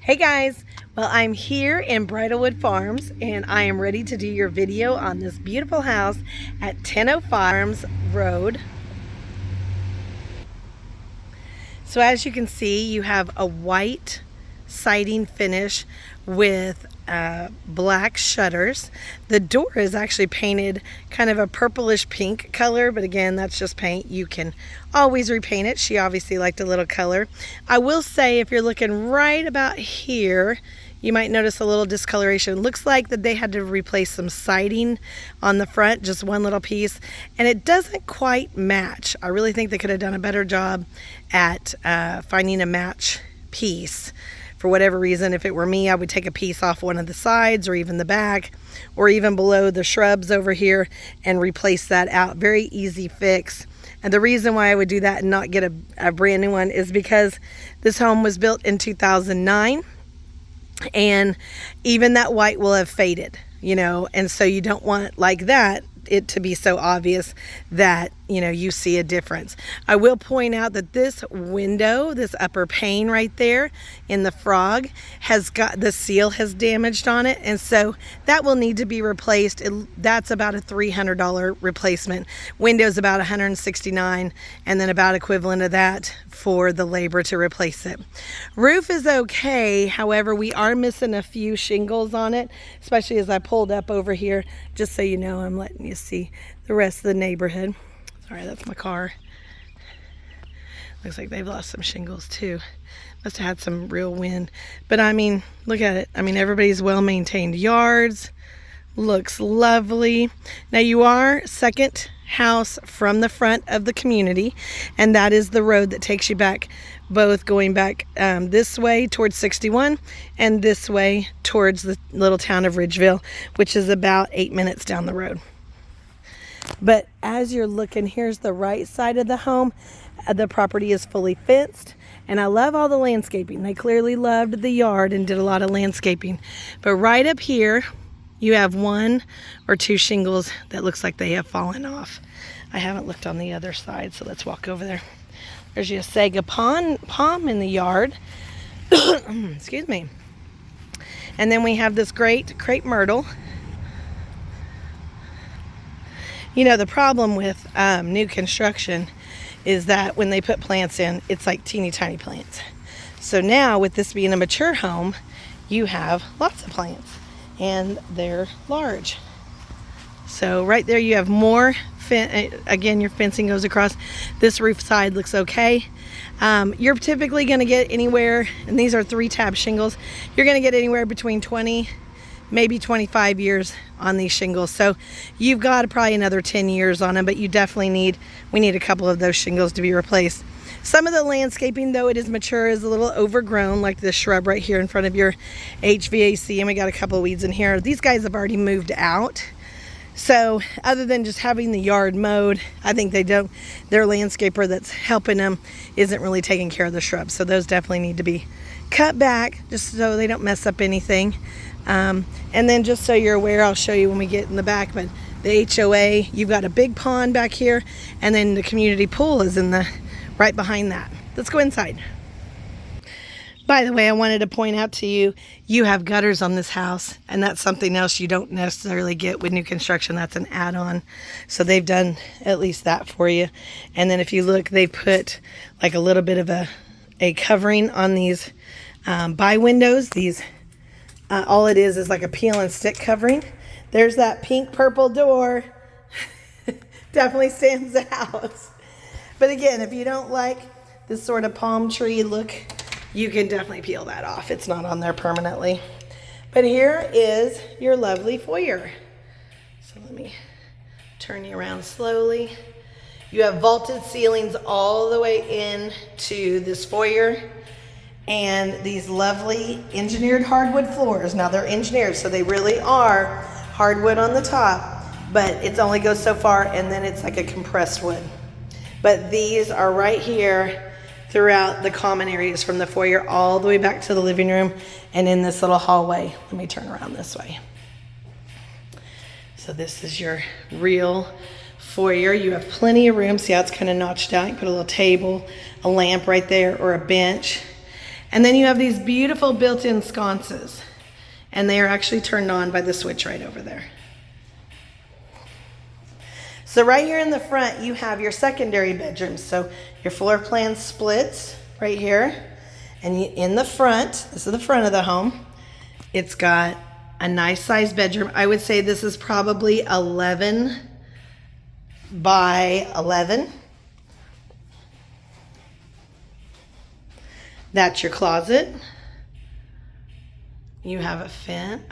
Hey guys, well I'm here in Bridlewood Farms and I am ready to do your video on this beautiful house at 1005 Farms Road. So as you can see, you have a white siding finish with black shutters. The door is actually painted kind of a purplish pink color, but again, that's just paint. You can always repaint it. She obviously liked a little color. I will say, if you're looking right about here, you might notice a little discoloration. Looks like that they had to replace some siding on the front, just one little piece, and it doesn't quite match. I really think they could have done a better job at finding a match piece. For whatever reason, if it were me, I would take a piece off one of the sides or even the back or even below the shrubs over here and replace that out. Very easy fix. And the reason why I would do that and not get a brand new one is because this home was built in 2009 and even that white will have faded, you know, and so you don't want like that it to be so obvious that you see a difference. I will point out that this window, this upper pane right there in the frog, has got the seal has damaged on it, and so that will need to be replaced. That's about a $300 replacement. Window's about $169, and then about equivalent of that for the labor to replace it. Roof is okay, however we are missing a few shingles on it, especially as I pulled up over here, just so you know. I'm letting you see the rest of the neighborhood. Sorry, that's my car. Looks like they've lost some shingles too. Must have had some real wind. But I mean, look at it. I mean, everybody's well-maintained yards. Looks lovely. Now you are second house from the front of the community, and that is the road that takes you back, both going back this way towards 61 and this way towards the little town of Ridgeville, which is about 8 minutes down the road. But as you're looking, here's the right side of the home. The property is fully fenced, and I love all the landscaping. They clearly loved the yard and did a lot of landscaping. But right up here, you have one or two shingles that looks like they have fallen off. I haven't looked on the other side, so let's walk over there. There's your saga palm in the yard. Excuse me. And then we have this great crepe myrtle. You know, the problem with new construction is that when they put plants in, it's like teeny tiny plants. So now with this being a mature home, you have lots of plants and they're large. So right there you have more, again, your fencing goes across. This roof side looks okay. You're typically gonna get anywhere, and these are 3-tab shingles, you're gonna get anywhere between 20, maybe 25 years on these shingles. So you've got probably another 10 years on them, but you definitely we need a couple of those shingles to be replaced. Some of the landscaping, though it is mature, is a little overgrown, like this shrub right here in front of your HVAC, and we got a couple of weeds in here. These guys have already moved out. So other than just having the yard mowed, I think their landscaper that's helping them isn't really taking care of the shrubs. So those definitely need to be cut back just so they don't mess up anything. And then just so you're aware, I'll show you when we get in the back, but the HOA, you've got a big pond back here, and then the community pool is right behind that. Let's go inside. By the way, I wanted to point out to you, you have gutters on this house, and that's something else you don't necessarily get with new construction. That's an add-on. So they've done at least that for you. And then if you look, they put like a little bit of a covering on these by windows. These all it is like a peel and stick covering. There's that pink purple door. Definitely stands out. But again, if you don't like this sort of palm tree look, you can definitely peel that off. It's not on there permanently. But here is your lovely foyer. So let me turn you around slowly. You have vaulted ceilings all the way into this foyer, and these lovely engineered hardwood floors. Now they're engineered, so they really are hardwood on the top, but it only goes so far, and then it's like a compressed wood. But these are right here throughout the common areas from the foyer all the way back to the living room and in this little hallway. Let me turn around this way. So this is your real foyer. You have plenty of room. See how it's kind of notched out? You put a little table, a lamp right there, or a bench. And then you have these beautiful built-in sconces, and they are actually turned on by the switch right over there. So right here in the front, you have your secondary bedrooms. So your floor plan splits right here. And in the front, this is the front of the home, it's got a nice sized bedroom. I would say this is probably 11 by 11. That's your closet. You have a fan.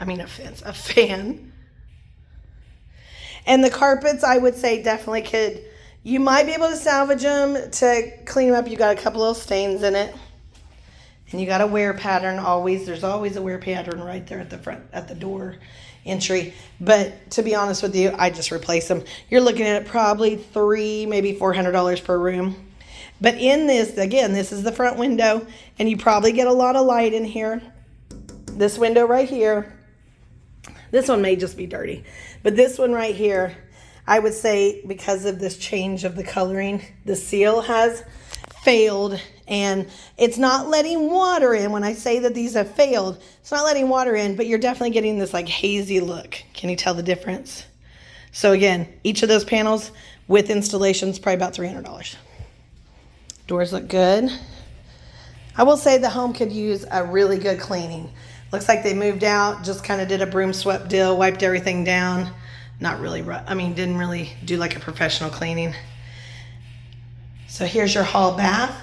And the carpets, I would say definitely could, you might be able to salvage them to clean them up. You got a couple little stains in it. And you got a wear pattern always. There's always a wear pattern right there at the front, at the door entry. But to be honest with you, I just replace them. You're looking at probably $300, maybe $400 per room. But in this, again, this is the front window, and you probably get a lot of light in here. This window right here, this one may just be dirty, but this one right here, I would say because of this change of the coloring, the seal has failed, and it's not letting water in. When I say that these have failed, it's not letting water in, but you're definitely getting this like hazy look. Can you tell the difference? So again, each of those panels with installation is probably about $300. Doors look good. I will say the home could use a really good cleaning. Looks like they moved out, just kind of did a broom swept deal, wiped everything down. Not really, didn't really do like a professional cleaning. So here's your hall bath.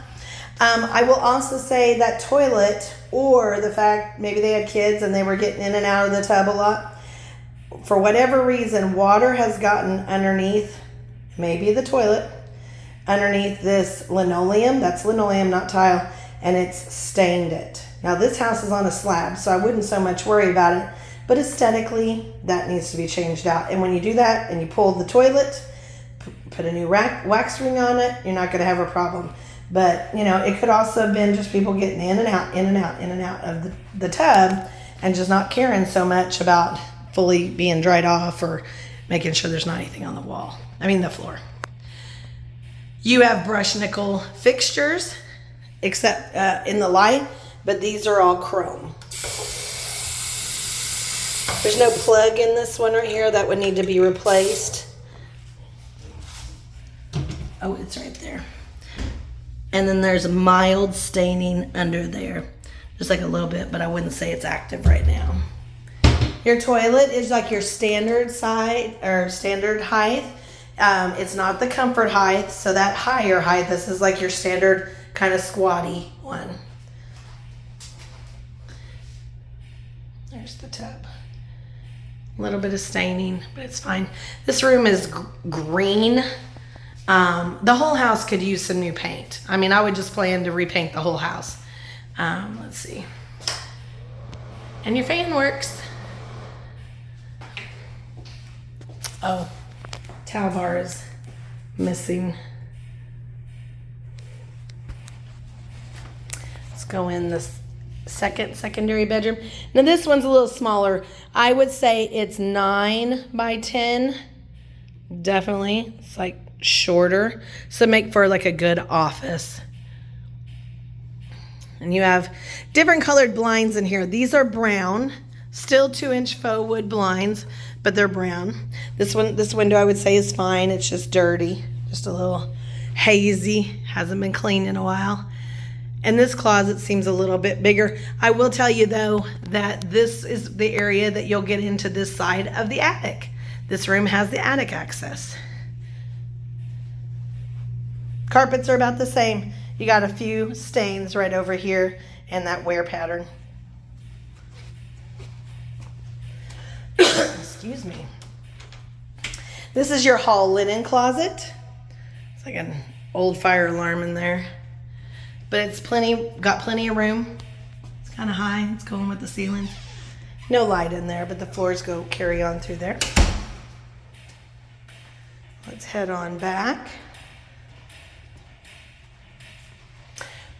I will also say that toilet, or the fact maybe they had kids and they were getting in and out of the tub a lot. For whatever reason, water has gotten underneath, maybe the toilet, underneath this linoleum. That's linoleum, not tile, and it's stained it. Now this house is on a slab, so I wouldn't so much worry about it, but aesthetically, that needs to be changed out. And when you do that and you pull the toilet, put a new wax ring on it, you're not going to have a problem. But, you know, it could also have been just people getting in and out, in and out, in and out of the tub, and just not caring so much about fully being dried off or making sure there's not anything on the floor. You have brush nickel fixtures, except in the light, but these are all chrome. There's no plug in this one right here that would need to be replaced. Oh, it's right there. And then there's mild staining under there. Just like a little bit, but I wouldn't say it's active right now. Your toilet is like your standard side or standard height. It's not the comfort height, so that higher height, this is like your standard kind of squatty one. There's the tub. A little bit of staining, but it's fine. This room is green. The whole house could use some new paint. I mean, I would just plan to repaint the whole house. Let's see. And your fan works. Oh, towel bar is missing. Let's go in this secondary bedroom. Now this one's a little smaller. I would say it's 9 by 10. Definitely. It's like shorter. So make for like a good office. And you have different colored blinds in here. These are brown, still 2-inch faux wood blinds, but they're brown. This window I would say is fine. It's just dirty, just a little hazy. Hasn't been cleaned in a while. And this closet seems a little bit bigger. I will tell you though that this is the area that you'll get into this side of the attic. This room has the attic access. Carpets are about the same. You got a few stains right over here and that wear pattern. Excuse me. This is your hall linen closet. It's like an old fire alarm in there. But it's got plenty of room. It's kind of high. It's going with the ceiling. No light in there, but the floors carry on through there. Let's head on back.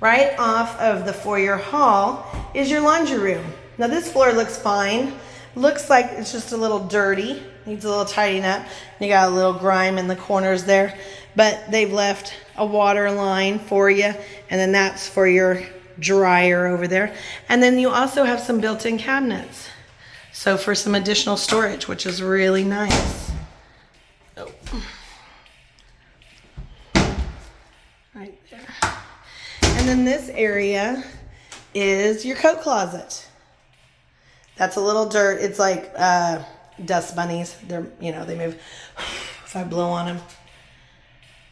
Right off of the foyer hall is your laundry room. Now this floor looks fine. Looks like it's just a little dirty. Needs a little tidying up. You got a little grime in the corners there. But they've left a water line for you. And then that's for your dryer over there. And then you also have some built-in cabinets. So for some additional storage, which is really nice. Oh. Right there. And then this area is your coat closet. That's a little dirt. It's like dust bunnies. They're, you know, they move if I blow on them.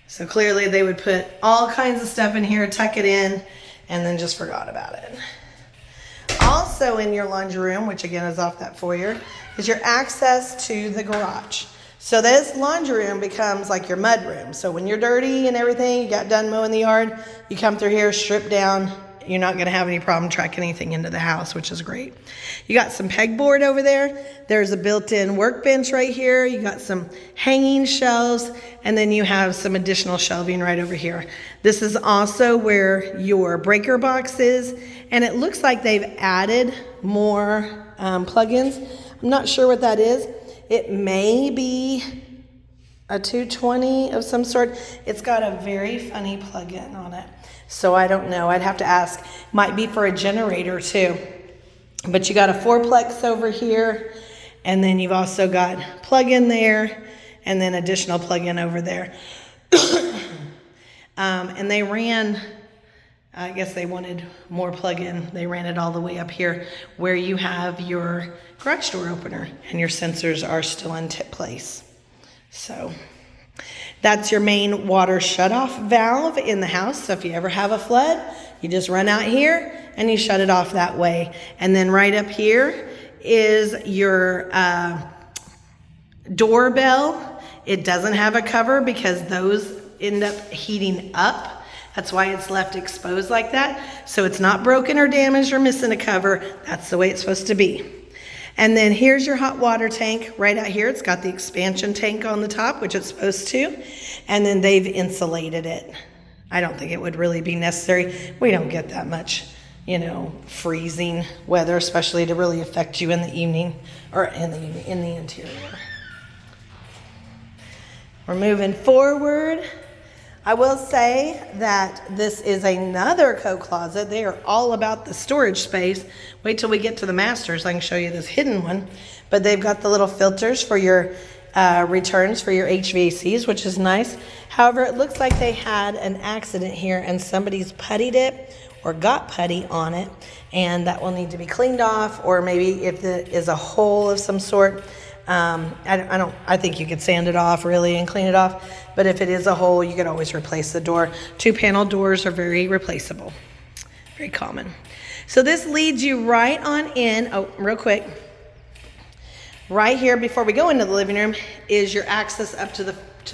So clearly they would put all kinds of stuff in here, tuck it in, and then just forgot about it. Also in your laundry room, which again is off that foyer, is your access to the garage. So this laundry room becomes like your mud room. So when you're dirty and everything, you got done mowing the yard, you come through here, strip down. You're not going to have any problem tracking anything into the house, which is great. You got some pegboard over there. There's a built-in workbench right here. You got some hanging shelves, and then you have some additional shelving right over here. This is also where your breaker box is, and it looks like they've added more plugins. I'm not sure what that is. It may be a 220 of some sort. It's got a very funny plug-in on it. So I don't know. I'd have to ask. Might be for a generator too. But you got a fourplex over here. And then you've also got plug-in there. And then additional plug-in over there. And they ran, I guess they wanted more plug-in. They ran it all the way up here where you have your garage door opener. And your sensors are still in place. So that's your main water shutoff valve in the house. So if you ever have a flood, you just run out here and you shut it off that way. And then right up here is your doorbell. It doesn't have a cover because those end up heating up. That's why it's left exposed like that. So it's not broken or damaged or missing a cover. That's the way it's supposed to be. And then here's your hot water tank right out here. It's got the expansion tank on the top, which it's supposed to. And then they've insulated it. I don't think it would really be necessary. We don't get that much, you know, freezing weather, especially to really affect you in the evening or in the interior. We're moving forward. I will say that this is another coat closet. They are all about the storage space. Wait till we get to the masters. I can show you this hidden one. But they've got the little filters for your returns for your HVACs, which is nice. However, it looks like they had an accident here and somebody's puttied it or got putty on it. And that will need to be cleaned off, or maybe if there is a hole of some sort. I think you could sand it off really and clean it off, but if it is a hole, you could always replace the door. 2-panel doors are very replaceable, very common. So this leads you right on in. Oh, real quick. Right here before we go into the living room is your access up to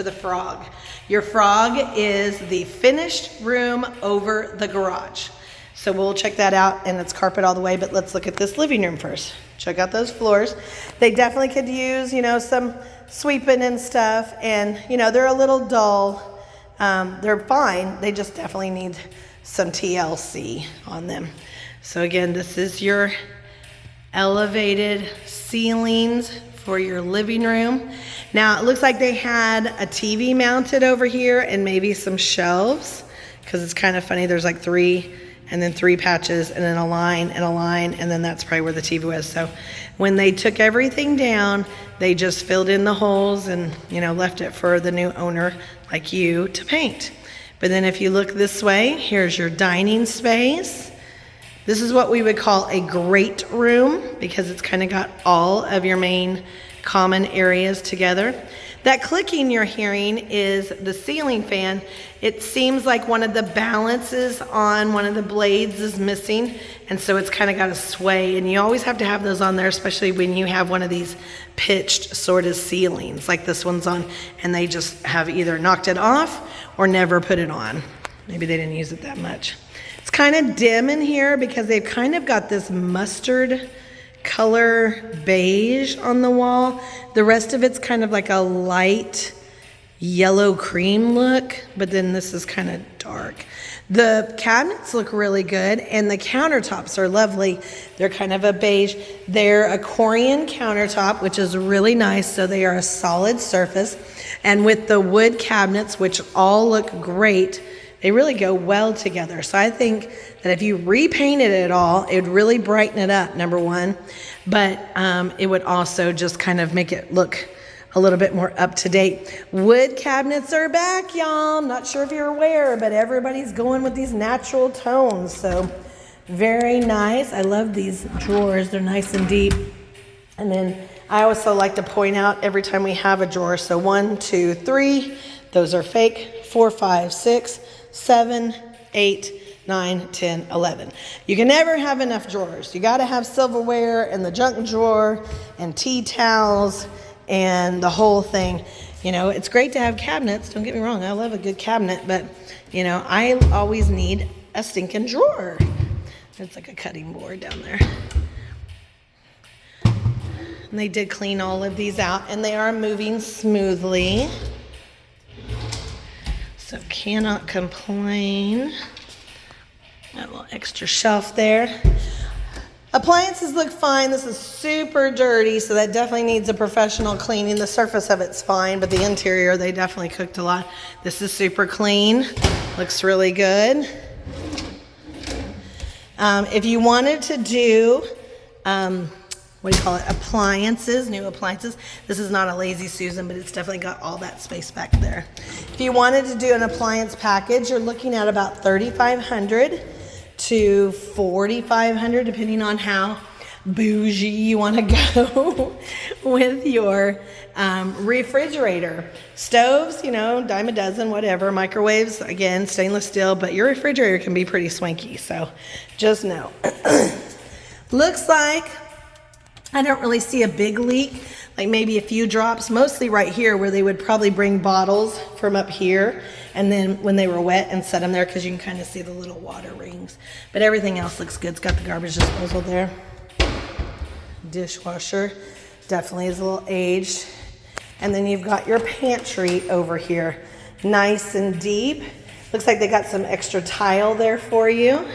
the frog. Your frog is the finished room over the garage. So we'll check that out, and it's carpet all the way, but let's look at this living room first. Check out those floors. They definitely could use, you know, some sweeping and stuff, and, you know, they're a little dull. They're fine. They just definitely need some TLC on them. So again, this is your elevated ceilings for your living room. Now, it looks like they had a TV mounted over here and maybe some shelves, because it's kind of funny. There's like 3 and then 3 patches and then a line and a line, and then that's probably where the TV was. So when they took everything down, they just filled in the holes and, you know, left it for the new owner like you to paint. But then if you look this way, here's your dining space. This is what we would call a great room because it's kind of got all of your main common areas together. That clicking you're hearing is the ceiling fan. It seems like one of the balances on one of the blades is missing, and so it's kind of got a sway, and you always have to have those on there, especially when you have one of these pitched sort of ceilings like this one's on, and they just have either knocked it off or never put it on. Maybe they didn't use it that much. It's kind of dim in here because they've kind of got this mustard color beige on the wall. The rest of it's kind of like a light yellow cream look, but then this is kind of dark. The cabinets look really good, and the countertops are lovely. They're kind of a beige. They're a Corian countertop, which is really nice, so they are a solid surface. And with the wood cabinets, which all look great, they really go well together. So I think that if you repainted it all, it would really brighten it up, number one. But it would also just kind of make it look a little bit more up to date. Wood cabinets are back, y'all. I'm not sure if you're aware, but everybody's going with these natural tones. So very nice. I love these drawers. They're nice and deep. And then I also like to point out every time we have a drawer. So 1, 2, 3, those are fake. 4, 5, 6, 7, 8, 9, 10, 11. You can never have enough drawers. You got to have silverware and the junk drawer and tea towels and the whole thing. You know, it's great to have cabinets. Don't get me wrong. I love a good cabinet, but you know, I always need a stinking drawer. It's like a cutting board down there. And they did clean all of these out, and they are moving smoothly. So cannot complain. Got a little extra shelf there. Appliances look fine. This is super dirty, so that definitely needs a professional cleaning. The surface of it's fine, but the interior, they definitely cooked a lot. This is super clean. Looks really good. If you wanted to do, what do you call it, appliances, new appliances. This is not a Lazy Susan, but it's definitely got all that space back there. If you wanted to do an appliance package, you're looking at about $3,500 to $4,500, depending on how bougie you want to go with your refrigerator. Stoves, you know, dime a dozen, whatever. Microwaves, again, stainless steel, but your refrigerator can be pretty swanky, so just know. Looks like I don't really see a big leak, like maybe a few drops, mostly right here where they would probably bring bottles from up here and then when they were wet and set them there, because you can kind of see the little water rings. But everything else looks good. It's got the garbage disposal there. Dishwasher definitely is a little aged. And then you've got your pantry over here, nice and deep. Looks like they got some extra tile there for you.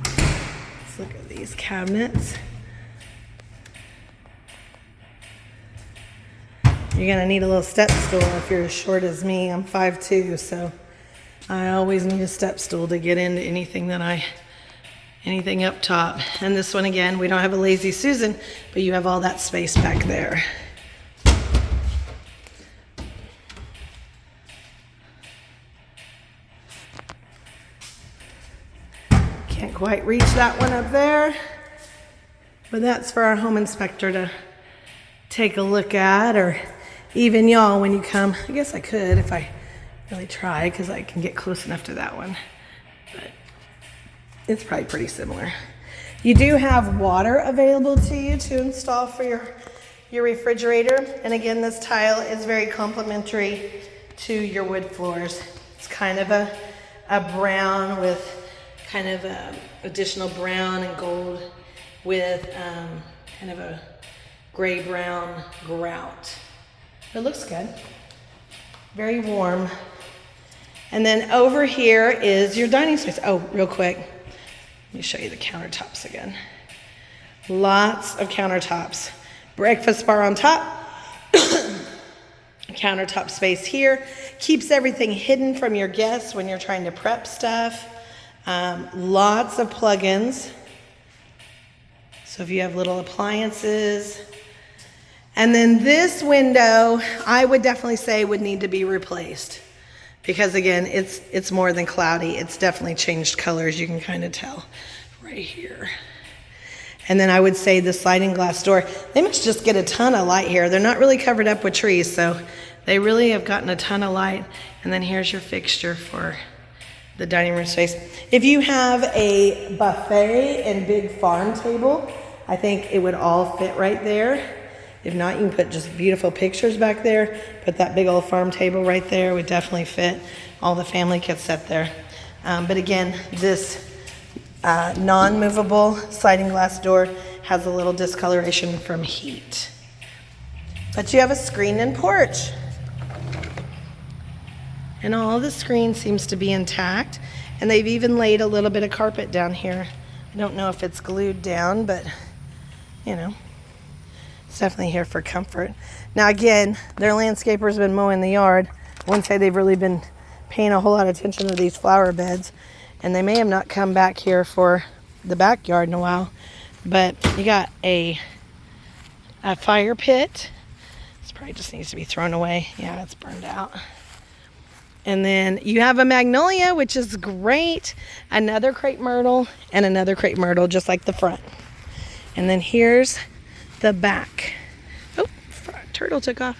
Let's look at these cabinets. You're gonna need a little step stool if you're as short as me. I'm 5'2", so I always need a step stool to get into anything up top. And this one, again, we don't have a Lazy Susan, but you have all that space back there. Can't quite reach that one up there, but that's for our home inspector to take a look at, or even y'all when you come. I guess I could if I really try, because I can get close enough to that one, but it's probably pretty similar. You do have water available to you to install for your refrigerator, and again, this tile is very complementary to your wood floors. It's kind of a brown with kind of a additional brown and gold with kind of a gray-brown grout. It looks good. Very warm. And then over here is your dining space. Oh, real quick. Let me show you the countertops again. Lots of countertops. Breakfast bar on top. Countertop space here. Keeps everything hidden from your guests when you're trying to prep stuff. Lots of plugins. So if you have little appliances. And then this window, I would definitely say would need to be replaced. Because again, it's more than cloudy. It's definitely changed colors. You can kind of tell right here. And then I would say the sliding glass door, they must just get a ton of light here. They're not really covered up with trees, so they really have gotten a ton of light. And then here's your fixture for the dining room space. If you have a buffet and big farm table, I think it would all fit right there. If not, you can put just beautiful pictures back there. Put that big old farm table right there. Would definitely fit. All the family could sit there. But again, this non-movable sliding glass door has a little discoloration from heat. But you have a screen and porch. And all the screen seems to be intact. And they've even laid a little bit of carpet down here. I don't know if it's glued down, but you know. It's definitely here for comfort. Now again, their landscaper's been mowing the yard. I wouldn't say they've really been paying a whole lot of attention to these flower beds, and they may have not come back here for the backyard in a while. But you got a fire pit. This probably just needs to be thrown away. Yeah, it's burned out. And then you have a magnolia, which is great. Another crepe myrtle and another crepe myrtle, just like the front. And then here's the back. Oh, turtle took off.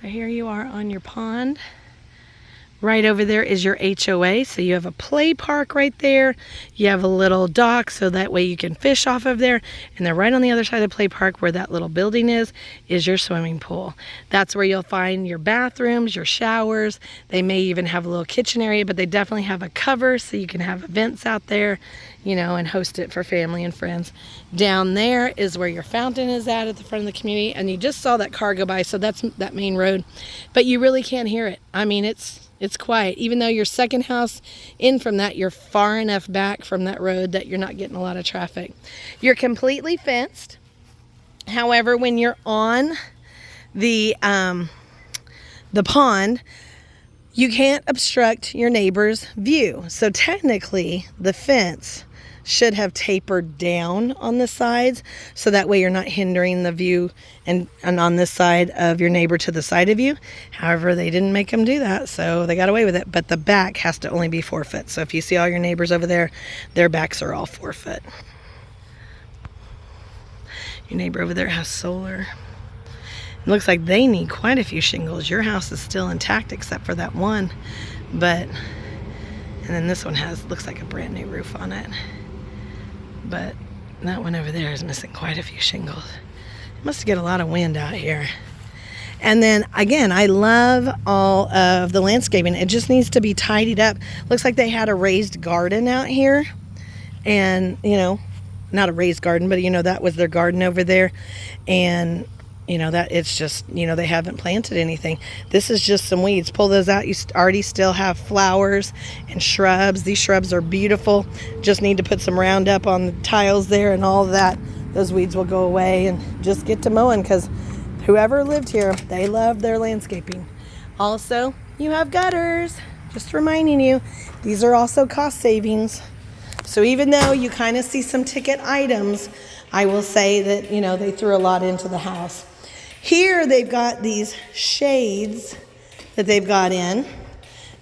So here you are on your pond. Right over there is your HOA, so you have a play park right there. You have a little dock, so that way you can fish off of there. And then right on the other side of the play park, where that little building is your swimming pool. That's where you'll find your bathrooms, your showers. They may even have a little kitchen area, but they definitely have a cover, so you can have events out there, you know, and host it for family and friends. Down there is where your fountain is at the front of the community, and you just saw that car go by, so that's that main road. But you really can't hear it. I mean, it's quiet. Even though your second house in from that, you're far enough back from that road that you're not getting a lot of traffic. You're completely fenced. However, when you're on the pond, you can't obstruct your neighbor's view. So technically, the fence should have tapered down on the sides, so that way you're not hindering the view and on this side of your neighbor to the side of you. However, they didn't make them do that, so they got away with it. But the back has to only be 4 foot. So if you see all your neighbors over there, their backs are all 4 foot. Your neighbor over there has solar. It looks like they need quite a few shingles. Your house is still intact except for that one. And then this one looks like a brand new roof on it. But that one over there is missing quite a few shingles. It must get a lot of wind out here. And then again, I love all of the landscaping. It just needs to be tidied up. Looks like they had a raised garden out here. And, you know, not a raised garden, but, you know, that was their garden over there. And, you know, that it's just, you know, they haven't planted anything. This is just some weeds. Pull those out. You already still have flowers and shrubs. These shrubs are beautiful. Just need to put some Roundup on the tiles there and all of that. Those weeds will go away, and just get to mowing, because whoever lived here, they love their landscaping. Also, you have gutters. Just reminding you, these are also cost savings. So even though you kind of see some ticket items, I will say that, you know, they threw a lot into the house. Here they've got these shades that they've got in.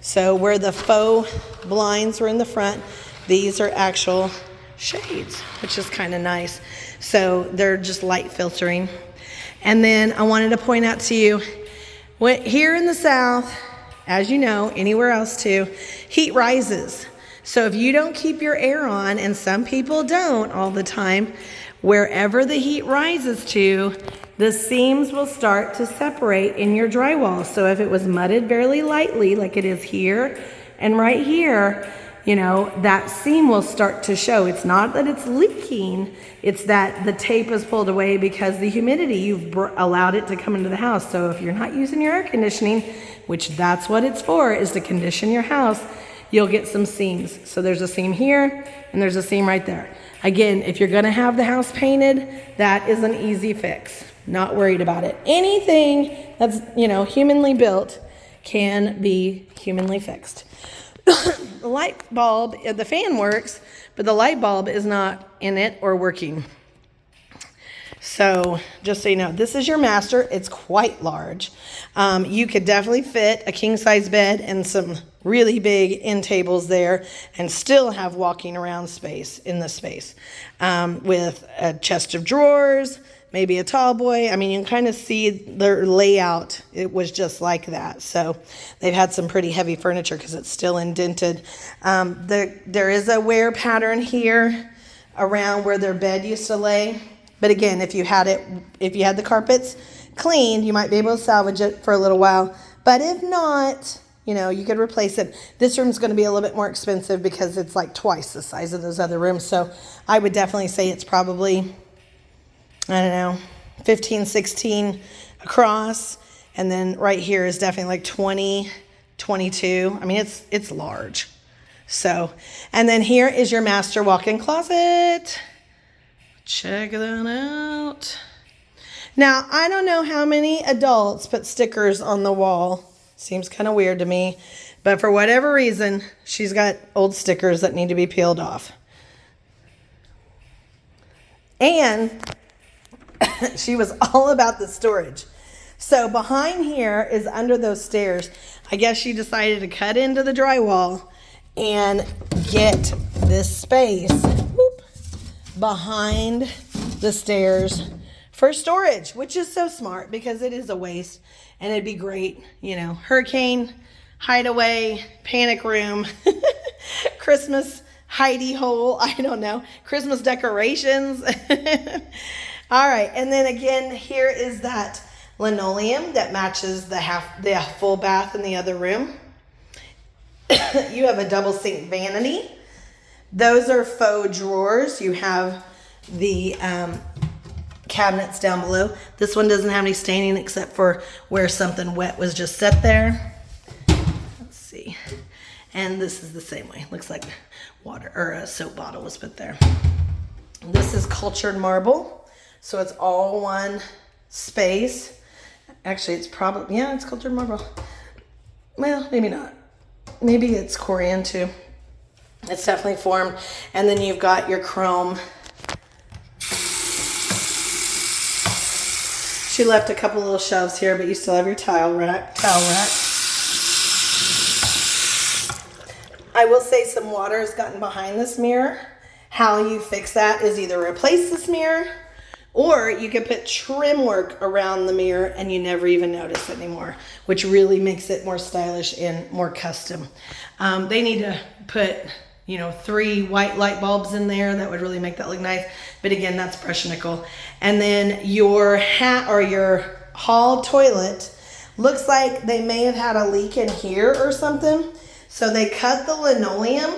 So where the faux blinds were in the front, these are actual shades, which is kind of nice. So they're just light filtering. And then I wanted to point out to you, here in the South, as you know, anywhere else too, heat rises. So if you don't keep your air on, and some people don't all the time, wherever the heat rises to, the seams will start to separate in your drywall. So if it was mudded very lightly, like it is here and right here, you know, that seam will start to show. It's not that it's leaking, it's that the tape is pulled away because the humidity, you've allowed it to come into the house. So if you're not using your air conditioning, which that's what it's for, is to condition your house, you'll get some seams. So there's a seam here and there's a seam right there. Again, if you're gonna have the house painted, that is an easy fix. Not worried about it. Anything that's, you know, humanly built can be humanly fixed. The light bulb, the fan works, but the light bulb is not in it or working. So just so you know, this is your master. It's quite large. You could definitely fit a king size bed and some really big end tables there and still have walking around space in the space, with a chest of drawers, maybe a tall boy. I mean, you can kind of see their layout. It was just like that. So they've had some pretty heavy furniture because it's still indented. There is a wear pattern here around where their bed used to lay. But again, if you had the carpets cleaned, you might be able to salvage it for a little while. But if not, you know, you could replace it. This room's going to be a little bit more expensive because it's like twice the size of those other rooms. So I would definitely say it's probably, I don't know, 15, 16 across. And then right here is definitely like 20, 22. I mean, it's large. So, and then here is your master walk-in closet. Check that out. Now, I don't know how many adults put stickers on the wall. Seems kind of weird to me. But for whatever reason, she's got old stickers that need to be peeled off. And she was all about the storage. So behind here is under those stairs. I guess she decided to cut into the drywall and get this space behind the stairs for storage, which is so smart because it is a waste and it'd be great, you know, hurricane, hideaway, panic room, Christmas hidey hole, I don't know, Christmas decorations. All right, and then again, here is that linoleum that matches the full bath in the other room. You have a double sink vanity. Those are faux drawers. You have the cabinets down below. This one doesn't have any staining except for where something wet was just set there. Let's see. And this is the same way. Looks like water or a soap bottle was put there. This is cultured marble. So it's all one space. Actually, it's probably, yeah, it's cultured marble. Well, maybe not. Maybe it's Corian too. It's definitely formed. And then you've got your chrome. She left a couple little shelves here, but you still have your towel rack. I will say some water has gotten behind this mirror. How you fix that is either replace this mirror or you could put trim work around the mirror and you never even notice it anymore, which really makes it more stylish and more custom. They need to put, you know, 3 white light bulbs in there. That would really make that look nice. But again, that's brushed nickel. And then your your hall toilet looks like they may have had a leak in here or something. So they cut the linoleum